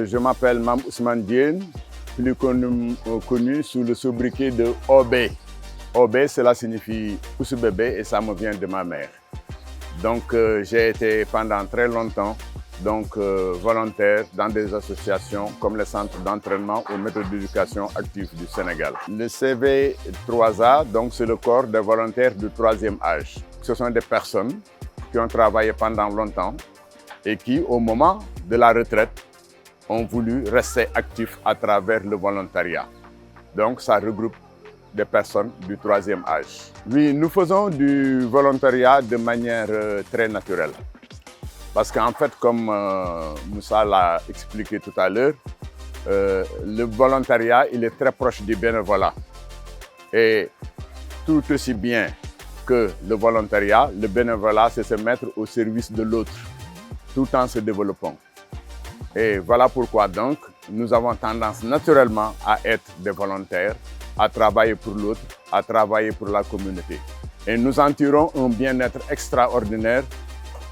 je m'appelle Mam Ousmane Diène, plus connu sous le sobriquet de Obé. Obé, cela signifie pousse bébé et ça me vient de ma mère. Donc j'ai été pendant très longtemps volontaire dans des associations comme le Centre d'entraînement aux méthodes d'éducation active du Sénégal. Le CV3A, c'est le corps des volontaires du troisième âge. Ce sont des personnes qui ont travaillé pendant longtemps et qui, au moment de la retraite, ont voulu rester actifs à travers le volontariat. Donc ça regroupe des personnes du troisième âge. Oui, nous faisons du volontariat de manière très naturelle. Parce qu'en fait, comme Moussa l'a expliqué tout à l'heure, le volontariat, il est très proche du bénévolat. Et tout aussi bien que le volontariat, le bénévolat, c'est se mettre au service de l'autre, tout en se développant. Et voilà pourquoi donc, nous avons tendance naturellement à être des volontaires, à travailler pour l'autre, à travailler pour la communauté. Et nous en tirons un bien-être extraordinaire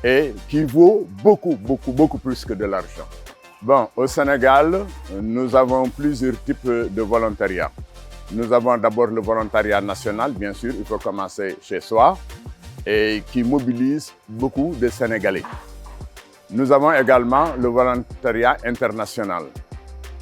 et qui vaut beaucoup plus que de l'argent. Bon, au Sénégal, nous avons plusieurs types de volontariat. Nous avons d'abord le volontariat national, bien sûr, il faut commencer chez soi, et qui mobilise beaucoup de Sénégalais. Nous avons également le volontariat international,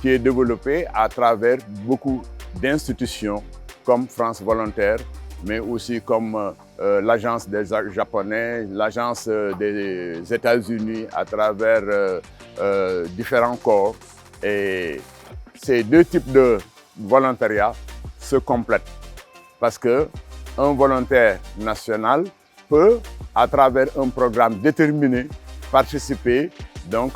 qui est développé à travers beaucoup d'institutions comme France Volontaire, mais aussi comme l'Agence des Japonais, l'Agence des États-Unis à travers différents corps. Et ces deux types de volontariat se complètent parce qu'un volontaire national peut, à travers un programme déterminé, participer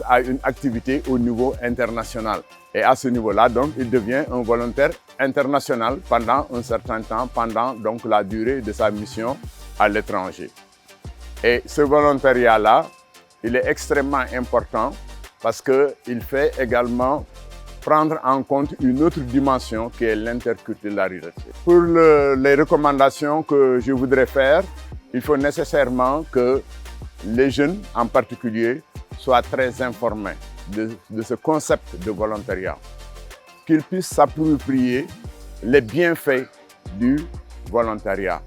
à une activité au niveau international. Et à ce niveau-là, il devient un volontaire international pendant un certain temps, pendant la durée de sa mission à l'étranger. Et ce volontariat-là, il est extrêmement important parce qu'il fait également prendre en compte une autre dimension qui est l'interculturalité. Pour les recommandations que je voudrais faire, il faut nécessairement que les jeunes en particulier soient très informés de ce concept de volontariat, qu'ils puissent s'approprier les bienfaits du volontariat.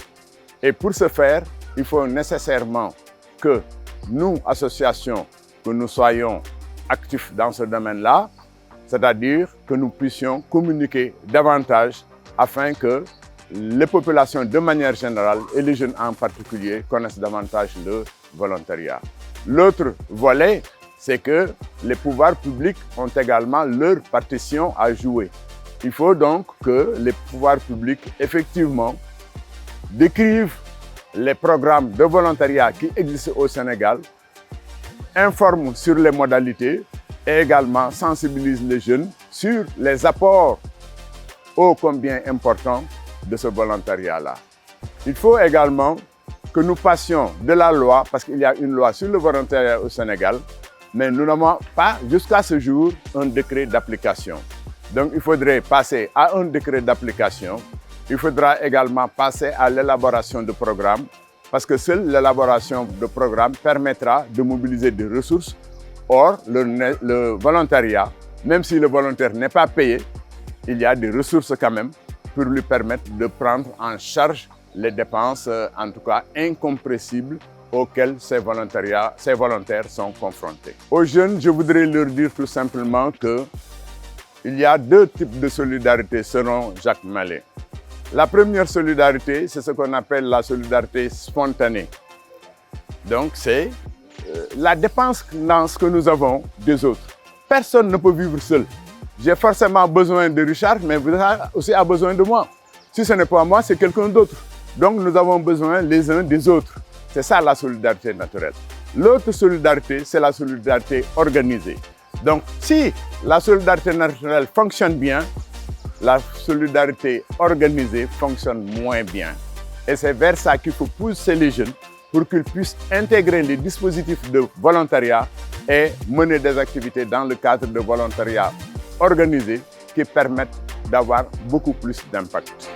Et pour ce faire, il faut nécessairement que nous, associations, que nous soyons actifs dans ce domaine-là, c'est-à-dire que nous puissions communiquer davantage afin que les populations de manière générale et les jeunes en particulier connaissent davantage le volontariat. L'autre volet, c'est que les pouvoirs publics ont également leur partition à jouer. Il faut donc que les pouvoirs publics, effectivement, décrivent les programmes de volontariat qui existent au Sénégal, informent sur les modalités et également sensibilisent les jeunes sur les apports ô combien importants de ce volontariat-là. Il faut également que nous passions de la loi, parce qu'il y a une loi sur le volontariat au Sénégal, mais nous n'avons pas jusqu'à ce jour un décret d'application. Donc il faudrait passer à un décret d'application. Il faudra également passer à l'élaboration de programmes, parce que seule l'élaboration de programmes permettra de mobiliser des ressources. Or, le volontariat, même si le volontaire n'est pas payé, il y a des ressources quand même pour lui permettre de prendre en charge les dépenses, en tout cas incompressibles, auxquelles ces volontaires sont confrontés. Aux jeunes, je voudrais leur dire tout simplement qu'il y a deux types de solidarité selon Jacques Mallet. La première solidarité, c'est ce qu'on appelle la solidarité spontanée. Donc, c'est la dépendance que nous avons des autres. Personne ne peut vivre seul. J'ai forcément besoin de Richard, mais vous aussi a besoin de moi. Si ce n'est pas moi, c'est quelqu'un d'autre. Donc, nous avons besoin les uns des autres. C'est ça la solidarité naturelle. L'autre solidarité, c'est la solidarité organisée. Donc, si la solidarité naturelle fonctionne bien, la solidarité organisée fonctionne moins bien. Et c'est vers ça qu'il faut pousser les jeunes pour qu'ils puissent intégrer les dispositifs de volontariat et mener des activités dans le cadre de volontariat organisé qui permettent d'avoir beaucoup plus d'impact.